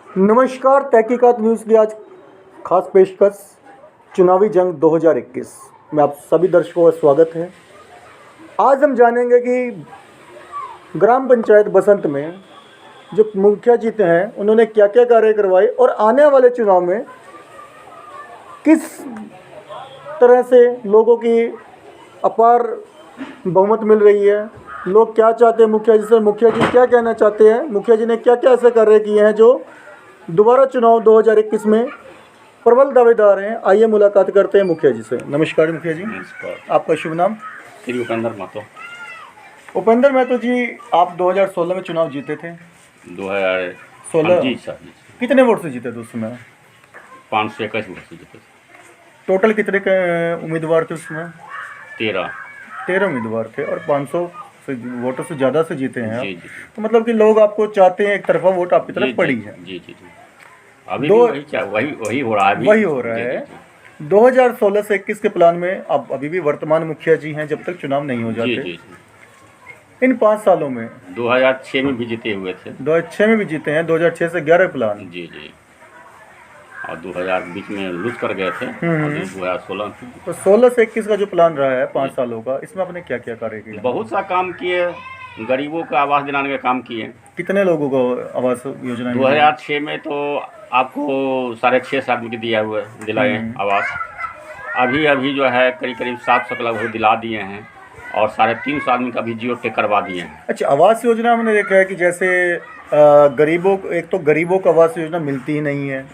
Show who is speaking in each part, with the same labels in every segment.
Speaker 1: नमस्कार, तहकीकात न्यूज़ की आज खास पेशकश चुनावी जंग 2021 में आप सभी दर्शकों का स्वागत है। आज हम जानेंगे कि ग्राम पंचायत बसंत में जो मुखिया जीते हैं उन्होंने क्या क्या कार्य करवाए और आने वाले चुनाव में किस तरह से लोगों की अपार बहुमत मिल रही है। लोग क्या चाहते हैं मुखिया जी से, मुखिया जी क्या कहना चाहते हैं, मुखिया जी ने क्या क्या ऐसे कार्य किए हैं जो दोबारा चुनाव 2021 में प्रबल दावेदार हैं। आइए मुलाकात करते हैं मुखिया जी से। नमस्कार मुखिया जी।
Speaker 2: नमस्कार।
Speaker 1: आपका शुभ नाम?
Speaker 2: श्री उपेंद्र महतो।
Speaker 1: उपेंद्र महतो जी, आप 2016 में चुनाव जीते थे।
Speaker 2: 2016 जी सर।
Speaker 1: कितने वोट से जीते थे उस समय?
Speaker 2: 521 वोट से जीते थे।
Speaker 1: टोटल कितने के उम्मीदवार थे उसमें?
Speaker 2: 13
Speaker 1: उम्मीदवार थे और 500 वोटों से ज़्यादा से जीते हैं।
Speaker 2: जी जी।
Speaker 1: तो मतलब कि लोग आपको चाहते हैं, एक तरफा वोट आपकी तरफ पड़ी है।
Speaker 2: जी जी जी। अभी भी वही हो रहा है।
Speaker 1: वही हो रहा है। 2016 से 21 के प्लान में आप अभी भी वर्तमान मुखिया जी हैं जब तक चुनाव नहीं हो जाते।
Speaker 2: जी जी जी।
Speaker 1: इन 5 सालों में
Speaker 2: 2006 में भी जीते हुए थे।
Speaker 1: 2006 में भी जीते हैं। 2006 से 11 प्लान।
Speaker 2: जी जी। और 2000 बीच में लूज कर गए थे। अभी 2016
Speaker 1: तो 16 से 21 का जो प्लान रहा है 5 सालों का, इसमें आपने क्या क्या कार्य किया?
Speaker 2: बहुत सा काम किए। गरीबों को आवास दिलाने का काम किए।
Speaker 1: कितने लोगों को आवास योजना?
Speaker 2: 2006 में तो आपको 6.5 आदमी के दिया हुआ दिलाए आवास। अभी जो है करीब 700 लगभग दिला दिए हैं और 350 आदमी का भी जियो टेक करवा दिए हैं।
Speaker 1: अच्छा, आवास योजना हमने देखा है कि जैसे गरीबों, एक तो गरीबों को आवास योजना मिलती ही नहीं है।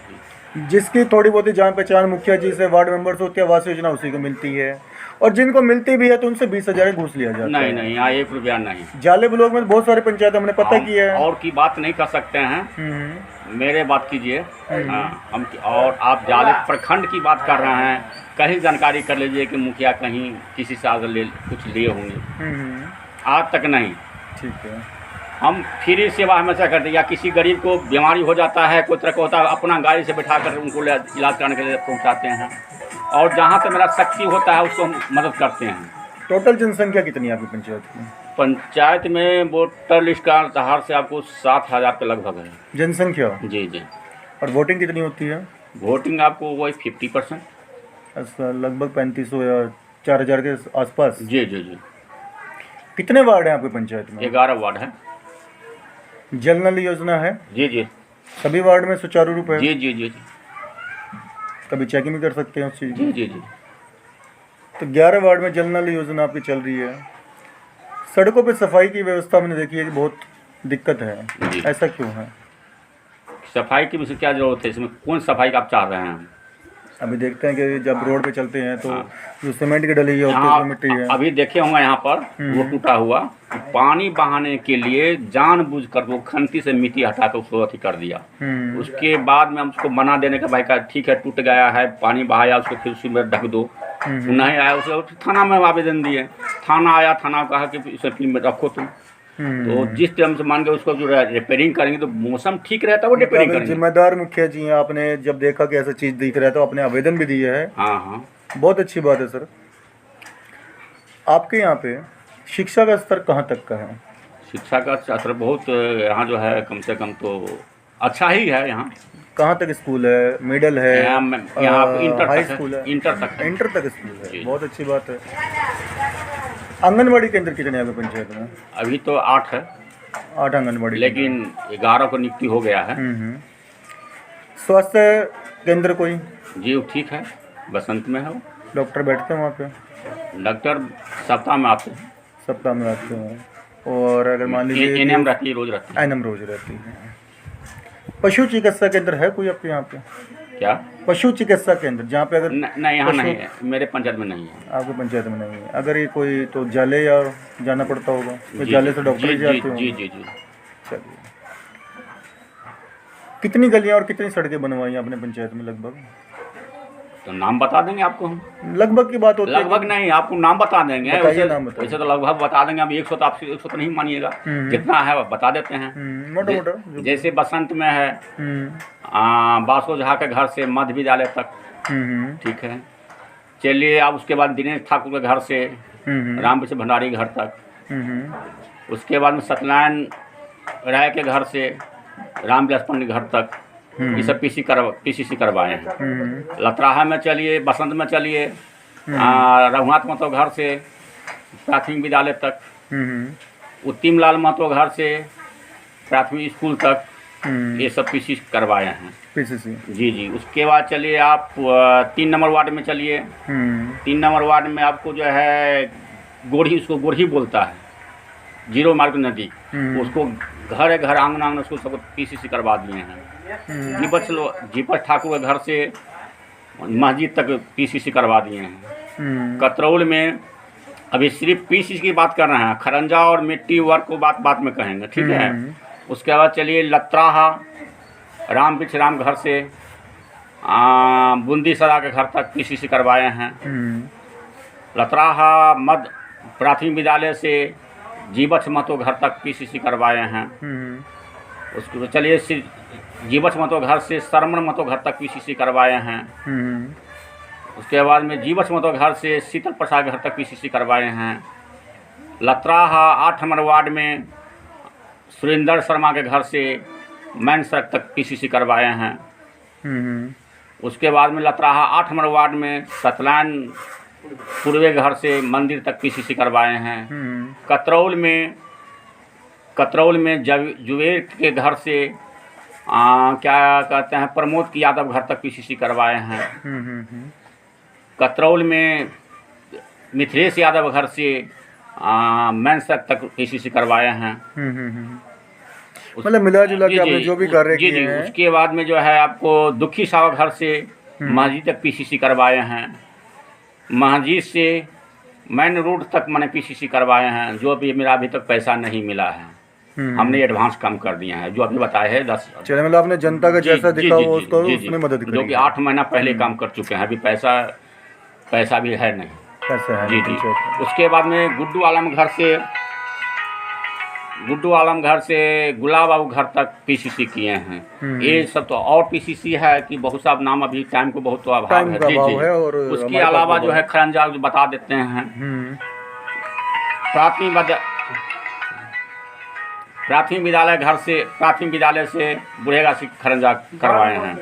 Speaker 1: जिसकी थोड़ी बहुत जान पहचान मुखिया जी से, वार्ड मेंबर से होती है, आवास योजना उसी को मिलती है। और जिनको मिलती भी है तो उनसे 20,000 घूस लिया जाता है।
Speaker 2: नहीं, यहाँ 1 रुपया नहीं।
Speaker 1: जाले ब्लॉक में बहुत सारे पंचायत हमने पता किया है।
Speaker 2: और की बात नहीं कर सकते हैं। मेरे बात कीजिए। हम और आप जाले प्रखंड की बात कर रहे हैं। कहीं जानकारी कर लीजिए कि मुखिया कहीं किसी से आगे कुछ लिए होंगे। आज तक नहीं।
Speaker 1: ठीक है।
Speaker 2: हम फ्री सेवा हमेशा करते हैं। या किसी गरीब को बीमारी हो जाता है, कोई तरह का होता है, अपना गाड़ी से बैठा कर उनको इलाज कराने के लिए पहुंचाते हैं। और जहाँ से मेरा शक्ति होता है उसको हम मदद करते हैं।
Speaker 1: टोटल जनसंख्या कितनी है आपकी पंचायत की?
Speaker 2: पंचायत में वोटर लिस्ट का आधार से आपको 7,000 के लगभग है
Speaker 1: जनसंख्या।
Speaker 2: जी जी।
Speaker 1: और वोटिंग कितनी होती है?
Speaker 2: वोटिंग आपको वही 50%।
Speaker 1: अच्छा, लगभग 3500 या 4,000 के आसपास।
Speaker 2: जी जी जी।
Speaker 1: कितने वार्ड हैं आपकी पंचायत में?
Speaker 2: 11 वार्ड है।
Speaker 1: जल नल योजना है?
Speaker 2: जी जी।
Speaker 1: सभी वार्ड में सुचारू रूप है?
Speaker 2: जी जी जी जी।
Speaker 1: कभी चेकिंग भी कर सकते हैं उस चीज़?
Speaker 2: जी जी जी।
Speaker 1: तो 11 वार्ड में जल नल योजना आपकी चल रही है। सड़कों पे सफाई की व्यवस्था मैंने देखी है कि बहुत दिक्कत है। ऐसा क्यों है?
Speaker 2: सफाई की वैसे क्या जरूरत है? इसमें कौन सफाई का आप चाह रहे हैं?
Speaker 1: अभी देखते हैं कि जब रोड पे चलते हैं तो जो सीमेंट की डली होती है उसमें मिट्टी है।
Speaker 2: अभी देखे होंगे यहाँ पर वो टूटा हुआ पानी बहाने के लिए जानबूझकर वो खंती से मिट्टी हटा कर उसको अथी कर दिया। उसके बाद में हम उसको मना देने का, भाई का ठीक है टूट गया है, पानी बहाया, उसको फिर उसी में ढक दो। नहीं आया उसे थाना में आवेदन दिए। थाना आया, थाना कहा कि इसे फिल्म में रखो तुम। तो जिस टाइम से मान के उसको जो रिपेयरिंग करेंगे तो मौसम ठीक रहता है वो रिपेयरिंग करेंगे।
Speaker 1: जिम्मेदार मुखिया जी हैं, आपने जब देखा कि ऐसा चीज़ दिख रहा है तो आपने आवेदन भी दिया है।
Speaker 2: हाँ,
Speaker 1: बहुत अच्छी बात है सर। आपके यहाँ पे शिक्षा का स्तर कहाँ तक का है?
Speaker 2: शिक्षा का स्तर बहुत यहाँ जो है कम से कम तो अच्छा ही है। यहाँ
Speaker 1: कहाँ तक स्कूल है? मिडिल है?
Speaker 2: यहाँ इंटर
Speaker 1: हाई
Speaker 2: तक
Speaker 1: स्कूल है?
Speaker 2: इंटर तक
Speaker 1: स्कूल है। बहुत अच्छी बात है। आंगनबाड़ी केंद्र कितने हैं आपकी पंचायत में?
Speaker 2: अभी तो 8 है।
Speaker 1: 8 आंगनबाड़ी,
Speaker 2: लेकिन 11 को नियुक्ति हो गया है।
Speaker 1: स्वास्थ्य केंद्र कोई?
Speaker 2: जी ठीक है, बसंत में है।
Speaker 1: डॉक्टर बैठते हैं वहाँ पे?
Speaker 2: डॉक्टर सप्ताह में आते हैं।
Speaker 1: सप्ताह में आते हैं। और अगर मान लीजिए
Speaker 2: एनएम रहती है, रोज रहती है।
Speaker 1: एनएम रोज रहती है। पशु चिकित्सा केंद्र है कोई आपके यहाँ पे?
Speaker 2: क्या?
Speaker 1: पशु चिकित्सा केंद्र जहाँ पे अगर
Speaker 2: नहीं, यहाँ नहीं है, मेरे पंचायत में नहीं है।
Speaker 1: आपके पंचायत में नहीं है। अगर ये कोई तो जाले या जाना पड़ता होगा तो जाले से डॉक्टर ही जाते होंगे।
Speaker 2: जी जी जी।
Speaker 1: चलिए, कितनी गलियाँ और कितनी सड़कें बनवाई हैं आपने पंचायत में लगभग?
Speaker 2: तो नाम बता देंगे आपको हम।
Speaker 1: लगभग की बात होती है?
Speaker 2: लगभग नहीं, आपको नाम बता देंगे। वैसे तो लगभग बता देंगे। अब 100 तो आप 100 तो नहीं मानिएगा, जितना है बता देते हैं।
Speaker 1: मोटा मोटा
Speaker 2: जैसे बसंत में है बासो झा के घर से मध्य विद्यालय तक। ठीक है, चलिए। अब उसके बाद दिनेश ठाकुर के घर से राम विश्व भंडारी घर तक। उसके बाद में सत्यनारायण राय के घर से रामविलास पंडित घर तक। ये सब पीसीसी करवाए हैं। लतराहा में चलिए, बसंत में चलिए, रघुनाथ महतो घर से प्राथमिक विद्यालय तक, उत्तिम लाल महतो घर से प्राथमिक स्कूल तक, ये सब पीसीसी करवाए हैं।
Speaker 1: पीसीसी
Speaker 2: जी जी। उसके बाद चलिए आप 3 नंबर वार्ड में चलिए। 3 नंबर वार्ड में आपको जो है गोढ़ी, उसको गोढ़ी बोलता है, जीरो मार्ग नदी, उसको घर घर आंगन उसको सबको पीसीसी करवा दिए हैं। जीपत ठाकुर के घर से मस्जिद तक पीसीसी करवा दिए हैं। कतरौल में अभी सिर्फ पीसीसी की बात कर रहे हैं, खरंजा और मिट्टी वर्क को बात में कहेंगे, ठीक है। उसके बाद चलिए लतराहा राम बिछराम घर से बूंदी सरा के घर तक पीसीसी करवाए हैं। लतराहा मध्य प्राथमिक विद्यालय से जीवछ महतो घर तक पीसीसी करवाए हैं। उसके बाद चलिए जीवछ महतो घर से शरमण महतो घर तक पीसीसी करवाए हैं। उसके बाद में जीवछ महतो घर से शीतल प्रसाद घर तक पीसीसी करवाए हैं। लतराहा 8 नंबर वार्ड में सुरेंद्र शर्मा के घर से मैन सड़क तक पीसीसी करवाए हैं। उसके बाद में लतराहा 8 नंबर वार्ड में सतलान पूर्वे घर से मंदिर तक पीसीसी करवाए हैं। कतरौल में जुबेर के घर से क्या कहते हैं प्रमोद यादव घर तक पीसीसी करवाए हैं। कतरौल में मिथिलेश यादव घर से मैन तक पीसीसी करवाए हैं।
Speaker 1: मतलब मिला जुला के आपने जो भी कार्य किए हैं।
Speaker 2: उसके बाद में जो है आपको दुखी सावा घर से मस्जिद तक पीसीसी करवाए हैं। मस्जिद से मेन रोड तक मैंने पीसीसी करवाए हैं। जो भी मेरा अभी तक पैसा नहीं मिला है, हमने एडवांस कम कर दिया है, जो अभी बताए हैं 10।
Speaker 1: चलिए, मतलब आपने जनता का जैसा दिखा वो उसको उसमें मदद की,
Speaker 2: जो कि 8 महीना पहले काम कर चुके हैं। अभी पैसा भी है नहीं।
Speaker 1: ऐसा है
Speaker 2: जी जी। उसके बाद में गुड्डू आलम घर से गुलाब बाबू घर तक पीसीसी किए हैं। ये सब तो और पीसीसी है कि बहुत सा नाम अभी टाइम को बहुत तो अभाव है। जी जी।
Speaker 1: और
Speaker 2: उसके अलावा जो है खरंजा बता देते हैं। प्राथमिक विद्यालय से बुढ़ेगा से खरंजा करवाए हैं।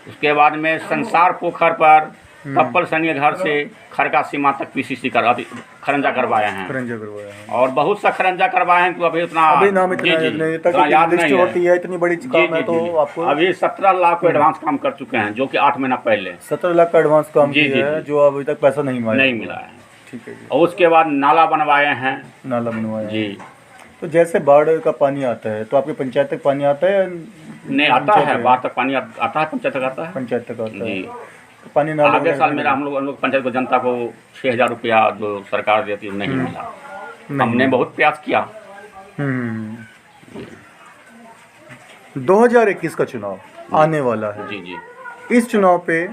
Speaker 2: उसके बाद में संसार पोखर पर कप्पल सैनी घर से खरका सीमा तक पीसीसी खरंजा करवाए हैं। और बहुत सा खरंजा करवाए हैं, तो अभी नाम इतना याद नहीं
Speaker 1: होती है। इतनी बड़ी काम है तो आपको
Speaker 2: अभी 17 लाख को एडवांस काम कर चुके हैं, जो कि 8 महीना पहले
Speaker 1: 17 लाख का एडवांस काम किया है, जो अभी तक पैसा नहीं
Speaker 2: मिला है।
Speaker 1: ठीक है।
Speaker 2: और उसके बाद नाला बनवाए हैं।
Speaker 1: जी। तो जैसे बाढ़ का पानी आता है तो आपकी पंचायत तक पानी आता है?
Speaker 2: नहीं आता है, बाढ़ तक पानी आता है, पंचायत तक आता है।
Speaker 1: पंचायत तक आता है
Speaker 2: जी।
Speaker 1: तो पानी नाला
Speaker 2: आगे साल मेरा हम लोग पंचायत को जनता को 6,000 रुपया जो सरकार देती है नहीं मिला। हमने बहुत प्रयास किया।
Speaker 1: 2021 का चुनाव आने वाला है।
Speaker 2: जी जी।
Speaker 1: इस चुनाव पे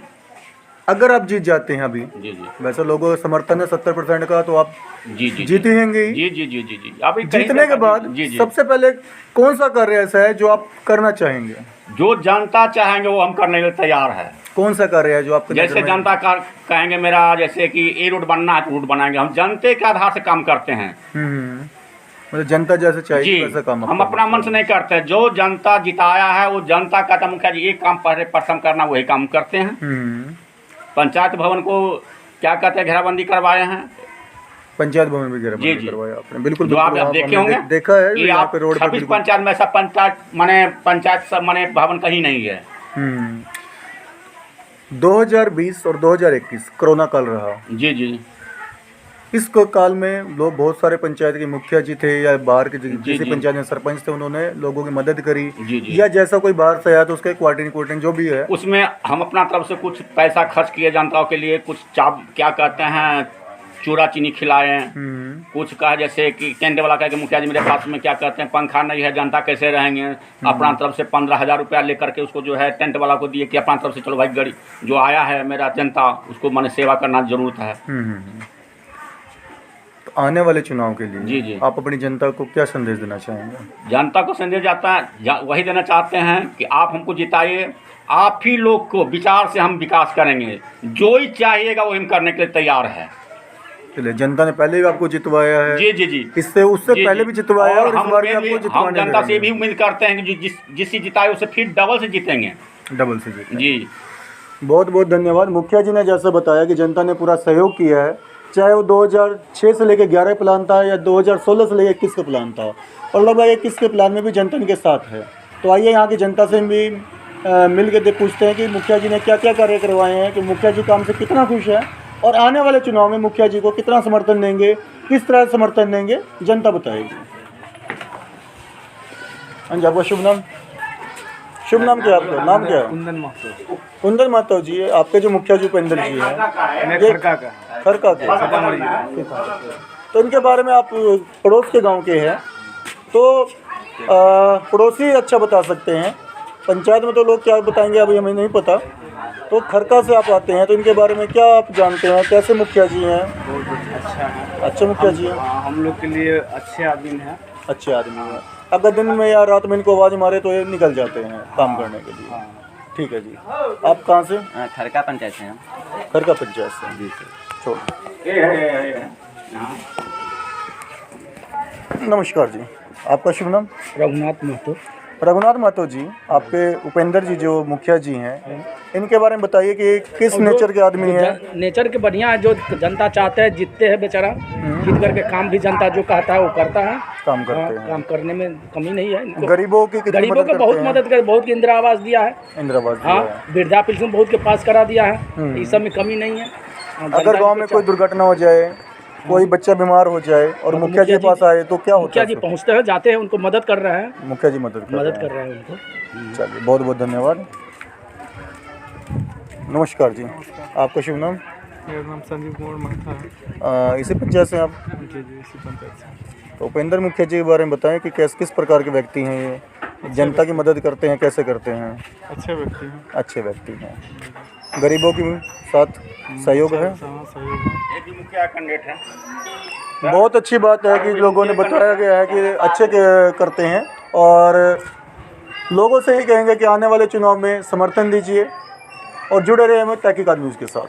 Speaker 1: अगर आप जीत जाते हैं अभी,
Speaker 2: जी जी,
Speaker 1: वैसे लोगों का समर्थन है 70% का, तो आप
Speaker 2: जी जी
Speaker 1: जीते होंगे।
Speaker 2: जी जी जी जी जी। अभी
Speaker 1: जीतने के बाद सबसे पहले कौन सा कार्य ऐसा है जो आप करना चाहेंगे?
Speaker 2: जो जनता चाहेंगे वो हम करने के लिए तैयार है।
Speaker 1: कौन सा कार्य है जो आपको
Speaker 2: जैसे जनता कहेंगे मेरा जैसे कि ये रोड बनना है तो रोड बनाएंगे। हम जनता के आधार से काम करते हैं।
Speaker 1: मतलब जनता जैसे चाहिए वैसा काम
Speaker 2: हम अपना मन से नहीं करते। जो जनता जिताया है वो जनता कहता मुखिया जी ये काम पहले प्रथम करना, वही काम करते हैं। पंचायत भवन को क्या कहते हैं घेराबंदी करवाए हैं।
Speaker 1: पंचायत भवन भी घेराबंदी करवाया आपने? बिल्कुल।
Speaker 2: जो आप देखे होंगे,
Speaker 1: देखा है यहाँ पे रोड पे।
Speaker 2: पंचायत में ऐसा पंचायत सब भवन कहीं नहीं है।
Speaker 1: 2020 और 2021 कोरोना काल रहा।
Speaker 2: जी जी।
Speaker 1: इस काल में लोग बहुत सारे पंचायत के मुखिया जी थे या बाहर के किसी पंचायत में सरपंच थे, उन्होंने लोगों की मदद करी।
Speaker 2: जी जी।
Speaker 1: या जैसा कोई बाहर से आया तो उसके क्वार्टरिंग जो भी है
Speaker 2: उसमें हम अपना तरफ से कुछ पैसा खर्च किए जनताओं के लिए। कुछ क्या कहते हैं चूड़ा चीनी खिलाए। कुछ कहा जैसे कि टेंट वाला कह के मुखिया जी मेरे पास में क्या कहते हैं पंखा नहीं है, जनता कैसे रहेंगे। अपना तरफ से 15,000 रुपया लेकर के उसको जो है टेंट वाला को दिए कि अपना तरफ से चलो भाई गरीब जो आया है मेरा जनता उसको मैंने सेवा करना जरूरत है।
Speaker 1: तो आने वाले चुनाव के लिए
Speaker 2: जी जी
Speaker 1: आप अपनी जनता को क्या संदेश देना चाहेंगे?
Speaker 2: जनता को संदेश जाता है वही देना चाहते हैं कि आप हमको जिताइए। आप ही लोग को विचार से हम विकास करेंगे। जो ही चाहिएगा वो हम करने के लिए तैयार है।
Speaker 1: चलिए, जनता ने पहले भी आपको जितवाया है,
Speaker 2: जी जी जी
Speaker 1: इससे उससे
Speaker 2: जी,
Speaker 1: पहले
Speaker 2: जी।
Speaker 1: भी जितवाया है और इस
Speaker 2: हम
Speaker 1: बार भी
Speaker 2: उम्मीद
Speaker 1: आपको
Speaker 2: हम
Speaker 1: जितवाने
Speaker 2: जनता से
Speaker 1: रहेंगे।
Speaker 2: भी उम्मीद करते हैं कि जिससे जिताए उससे फिर डबल से जीतेंगे।
Speaker 1: डबल से जीते।
Speaker 2: जी
Speaker 1: बहुत बहुत धन्यवाद। मुखिया जी ने जैसे बताया कि जनता ने पूरा सहयोग किया है, चाहे वो 2006 से लेकर 11 प्लान था या 2016 से लेकर 21 का प्लान था, और लगभग 21 के प्लान में भी जनता इनके साथ है। तो आइए यहाँ की जनता से भी मिल के पूछते हैं कि मुखिया जी ने क्या क्या कार्य करवाए हैं, कि मुखिया जी काम से कितना खुश है और आने वाले चुनाव में मुखिया जी को कितना समर्थन देंगे, किस तरह समर्थन देंगे, जनता बताएगी। हाँ जी, आपका शुभ नाम? शुभ नाम क्या है आपका? नाम क्या है?
Speaker 3: कुंदन महतो।
Speaker 1: कुंदन महतो जी, आपके जो मुखिया जी उपेंद्र जी हैं,
Speaker 3: मैं
Speaker 1: ये
Speaker 3: खरका का।
Speaker 1: खरका के, तो इनके बारे में आप पड़ोस के गांव के हैं, तो पड़ोसी अच्छा बता सकते हैं। पंचायत में तो लोग क्या बताएंगे अभी हमें नहीं पता। तो खरका से आप आते हैं, तो इनके बारे में क्या आप जानते हैं, कैसे मुखिया जी हैं?
Speaker 3: बहुत अच्छा है।
Speaker 1: अच्छे मुखिया जी हैं,
Speaker 3: हम लोग के लिए अच्छे आदमी हैं।
Speaker 1: अच्छे आदमी हैं। अगर दिन में या रात में इनको आवाज़ मारे तो ये निकल जाते हैं काम करने के लिए। ठीक है जी। आप कहाँ से?
Speaker 4: खरका पंचायत से हैं।
Speaker 1: खरका पंचायत से जी। छोड़। नमस्कार जी, आपका शुभ नाम?
Speaker 3: रघुनाथ महतो।
Speaker 1: रघुनाथ महतो जी, आपके उपेंद्र जी जो मुखिया जी हैं, इनके बारे में बताइए कि किस नेचर के आदमी हैं?
Speaker 5: नेचर के बढ़िया है, जो जनता चाहते हैं जीतते हैं बेचारा, जीत करके काम भी जनता जो कहता है वो करता है।
Speaker 1: काम करते
Speaker 5: हाँ,
Speaker 1: हैं।
Speaker 5: काम करने में कमी नहीं है इनको।
Speaker 1: गरीबों की कितनी
Speaker 5: गरीबों को बहुत मदद कर, बहुत के इंदिरा आवास दिया है।
Speaker 1: इंदिरा आवास दिया
Speaker 5: हाँ,
Speaker 1: है।
Speaker 5: वृद्धा पेंशन बहुत के पास करा दिया है। इस सब में कमी नहीं है। हाँ,
Speaker 1: अगर
Speaker 5: जनता
Speaker 1: गांव
Speaker 5: को
Speaker 1: में कोई दुर्घटना हो जाए, कोई बच्चा बीमार हो जाए और मुखिया जी के पास आए तो क्या होता
Speaker 5: मुखिया
Speaker 1: है?
Speaker 5: जी पहुँचते हैं, जाते हैं, उनको मदद कर रहे हैं।
Speaker 1: मुखिया जी मदद
Speaker 5: मदद
Speaker 1: कर
Speaker 5: कर रहे हैं उनको।
Speaker 1: चलिए, बहुत बहुत धन्यवाद। नमस्कार जी, आपका शुभ नाम?
Speaker 3: मेरा नाम संजीव कुमार महता है।
Speaker 1: इसी पंचायत से आप?
Speaker 3: जी जी, इसी पंचायत से।
Speaker 1: तो उपेंद्र मुखिया जी के बारे में बताएं कि किस प्रकार के व्यक्ति हैं ये, जनता की मदद करते हैं, कैसे करते हैं?
Speaker 3: अच्छे व्यक्ति हैं।
Speaker 1: अच्छे व्यक्ति हैं, गरीबों के साथ सहयोग है।
Speaker 3: सहयोग है।
Speaker 2: ये भी मुखिया कैंडिडेट है।
Speaker 1: बहुत अच्छी बात है कि लोगों ने बताया गया है कि अच्छे करते हैं, और लोगों से ही कहेंगे कि आने वाले चुनाव में समर्थन दीजिए और जुड़े रहे हमें तहकीकात न्यूज़ के साथ।